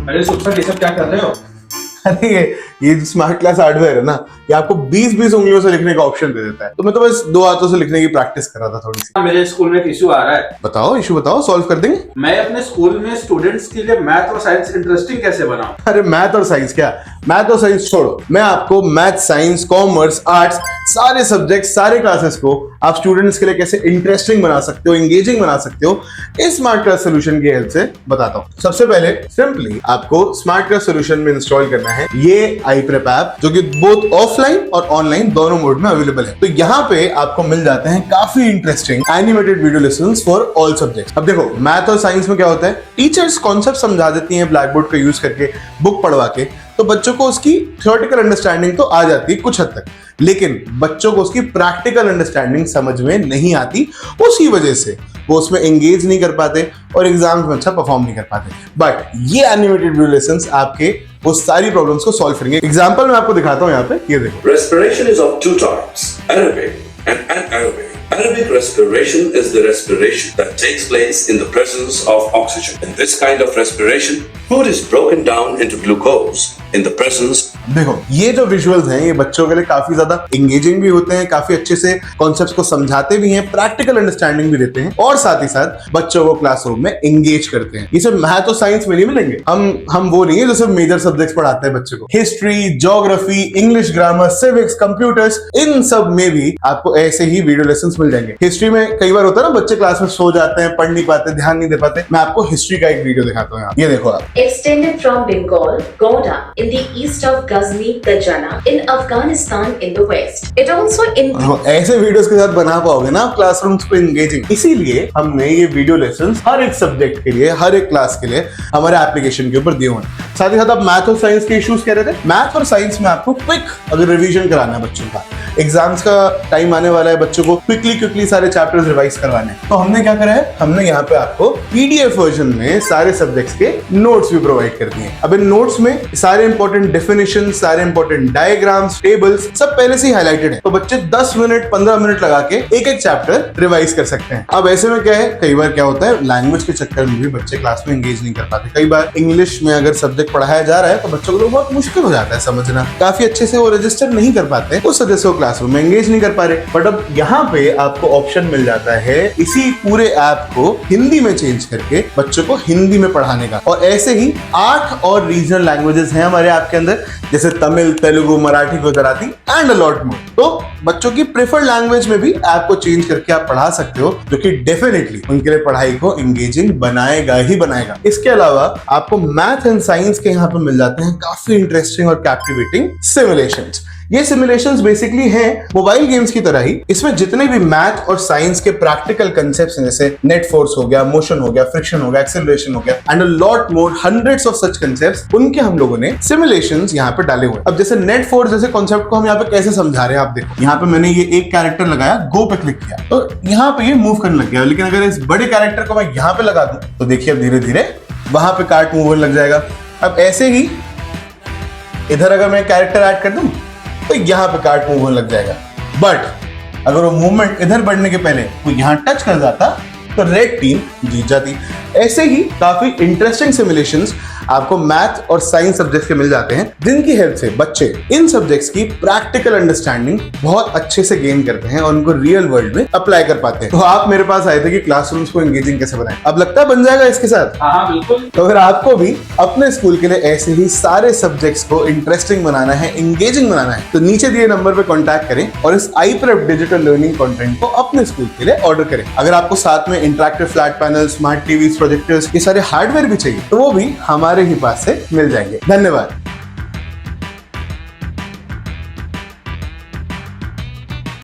अरे सुपर, ये सब क्या कर रहे हो? अरे ये स्मार्ट क्लास हार्डवेयर है ना, ये आपको 20-20 उंगलियों से लिखने का ऑप्शन दे देता है। तो मैं तो बस 2 हाथों से लिखने की प्रैक्टिस कर रहा था थोड़ी सी। मेरे स्कूल में एक इशू आ रहा है। बताओ इशू बताओ, सॉल्व कर देंगे। मैं अपने स्कूल में स्टूडेंट्स के लिए मैथ और साइंस इंटरेस्टिंग कैसे बनाऊं? अरे मैथ और साइंस क्या, मैथ और साइंस छोड़ो, मैं आपको मैथ, साइंस, कॉमर्स, आर्ट्स सारे सब्जेक्ट, सारे क्लासेस को आप स्टूडेंट्स के लिए कैसे इंटरेस्टिंग बना सकते हो, एंगेजिंग बना सकते हो, इस स्मार्ट क्लास सोल्यूशन की हेल्प से बताता हूं। सबसे पहले सिंपली आपको स्मार्ट क्लास सोल्यूशन में इंस्टॉल करना है ये iPrep ऐप, जो कि बोथ ऑफलाइन और ऑनलाइन दोनों मोड में अवेलेबल है। तो यहाँ पे आपको मिल जाते हैं काफी interesting animated video lessons for all subjects. अब देखो मैथ और साइंस में क्या होता है, टीचर्स कॉन्सेप्ट समझा देती हैं ब्लैक बोर्ड का यूज करके, बुक पढ़वा के, तो बच्चों को उसकी थ्योरेटिकल अंडरस्टैंडिंग तो आ जाती है कुछ हद तक, लेकिन बच्चों को उसकी प्रैक्टिकल अंडरस्टैंडिंग समझ में नहीं आती। उसी वजह से वो उसमें एंगेज नहीं कर पाते और एग्जाम्स में अच्छा परफॉर्म नहीं कर पाते। बट ये एनिमेटेड वीडियो लेसन्स आपके वो सारी प्रॉब्लम्स को सॉल्व करेंगे। एग्जांपल मैं आपको दिखाता हूं, यहाँ पे ये देखो। Respiration is of two types, Arabic and anaerobic. Arabic respiration is the respiration that takes place in the presence of oxygen. In this kind of respiration, food is broken down into glucose in the presence. देखो ये जो visuals हैं ये बच्चों के लिए काफी ज्यादा एंगेजिंग भी होते हैं, काफी अच्छे से कॉन्सेप्ट्स को समझाते भी हैं, प्रैक्टिकल अंडरस्टैंडिंग भी देते हैं और साथ ही साथ बच्चों को क्लासरूम में एंगेज करते हैं। ये सब मैथ और साइंस में नहीं मिलेंगे। हम वो नहीं है जो सिर्फ मेजर सब्जेक्ट्स पढ़ाते हैं बच्चे को। History, geography, English grammar, civics, computers, इन सब में भी आपको ऐसे ही वीडियो लेसन्स मिल जाएंगे। हिस्ट्री में कई बार होता है ना, बच्चे क्लास में सो जाते हैं, पढ़ नहीं पाते, ध्यान नहीं दे पाते। मैं आपको हिस्ट्री का एक वीडियो दिखाता हूँ, ये देखो आप। Extended from Bengal, Gonda in the east of Ghazni, Tajana in Afghanistan in the west. It also includes ऐसे वीडियोस के साथ बना पाओगे ना क्लासरूम्स को एंगेजिंग। इसीलिए हमने ये वीडियो लेसन्स हर एक सब्जेक्ट के लिए, हर एक क्लास के लिए हमारे एप्लीकेशन के ऊपर दिए हुए हैं। साथ ही साथ आप मैथ और साइंस के इश्यूज कह रहे थे, मैथ और साइंस में आपको क्विक अगर रिवीजन कराना है बच्चों का, एग्जाम्स का टाइम आने वाला है, बच्चों को क्विकली सारे चैप्टर्स रिवाइज करवाने, तो हमने क्या करा है, हमने यहाँ पे आपको पीडीएफ वर्जन में सारे सब्जेक्ट्स के नोट्स भी प्रोवाइड कर दिए। अब इन नोट्स में सारे इंपॉर्टेंट डेफिनेशन, सारे इंपॉर्टेंट डायग्राम्स, टेबल्स सब पहले से ही हाईलाइटेड है, तो बच्चे 10 मिनट 15 मिनट लगा के एक एक चैप्टर रिवाइज कर सकते हैं। अब ऐसे में क्या है, कई बार क्या होता है, लैंग्वेज के चक्कर में भी बच्चे क्लास में एंगेज नहीं कर पाते। कई बार इंग्लिश में अगर सब्जेक्ट पढ़ाया जा रहा है तो बच्चों को बहुत मुश्किल हो जाता है समझना, काफी अच्छे से वो रजिस्टर नहीं कर पाते, उस वजह से वो क्लासरूम में एंगेज नहीं कर पा रहे। बट अब यहाँ पे आपको ऑप्शन मिल जाता है इसी पूरे ऐप को हिंदी में चेंज करके बच्चों को हिंदी में पढ़ाने का। और ऐसे ही 8 और रीजनल लैंग्वेजेस हैं हमारे ऐप के अंदर, जैसे Tamil, Telugu, Marathi, Gujarati and a lot more. तो बच्चों की प्रेफर्ड लैंग्वेज में भी ऐप को चेंज करके आप पढ़ा सकते हो, जो कि डेफिनेटली उनके लिए पढ़ाई को एंगेजिंग बनाएगा ही बनाएगा। इसके अलावा आपको मैथ एंड साइंस के यहाँ पे मिल जाते हैं काफी इंटरेस्टिंग और कैप्टिवेटिंग सिमुलेशंस। ये सिमुलेशंस बेसिकली हैं मोबाइल गेम्स की तरह ही। इसमें जितने भी मैथ और साइंस के प्रैक्टिकल कंसेप्ट्स हैं, जैसे नेट फोर्स हो गया, मोशन हो गया, फ्रिक्शन हो गया, एक्सेलरेशन हो गया and a lot more, hundreds of such concepts, उनके हम लोगों ने सिमुलेशंस यहाँ पे डाले हुए हैं। अब जैसे नेट फोर्स जैसे कॉन्सेप्ट को हम यहाँ पे कैसे समझा रहे हैं, आप देखो यहाँ पे मैंने ये एक कैरेक्टर लगाया, गो पे क्लिक किया तो यहाँ पे ये मूव करने लग गया। लेकिन अगर इस बड़े कैरेक्टर को मैं यहाँ पे लगा दूं तो देखिए अब धीरे धीरे वहां पे कार्ट मूव होने लग जाएगा। अब ऐसे ही इधर अगर मैं कैरेक्टर ऐड कर दूं तो यहाँ पे कार्ट मूव होने लग जाएगा। बट अगर वो मूवमेंट इधर बढ़ने के पहले वो यहाँ टच कर जाता तो रेड टीम जीत जाती। ऐसे ही काफी इंटरेस्टिंग सिमुलेशंस आपको मैथ और साइंस सब्जेक्ट्स के मिल जाते हैं, जिनकी हेल्प से बच्चे इन सब्जेक्ट्स की प्रैक्टिकल अंडरस्टैंडिंग बहुत अच्छे से गेन करते हैं और उनको रियल वर्ल्ड में अप्लाई कर पाते हैं। तो आप मेरे पास आए थे कि क्लासरूम्स को एंगेजिंग कैसे बनाएं, अब लगता है बन जाएगा इसके साथ। हाँ बिल्कुल। तो अगर आपको भी अपने स्कूल के लिए ऐसे ही सारे सब्जेक्ट्स को इंटरेस्टिंग बनाना है, एंगेजिंग बनाना है, तो नीचे दिए नंबर पे कॉन्टैक्ट करें और इस iPrep डिजिटल लर्निंग कंटेंट को अपने स्कूल के लिए ऑर्डर करें। अगर आपको साथ में interactive flat panel, smart TV, projectors, ये सारे हार्डवेयर भी चाहिए तो वो भी हमारे ही पास से मिल जाएंगे। धन्यवाद।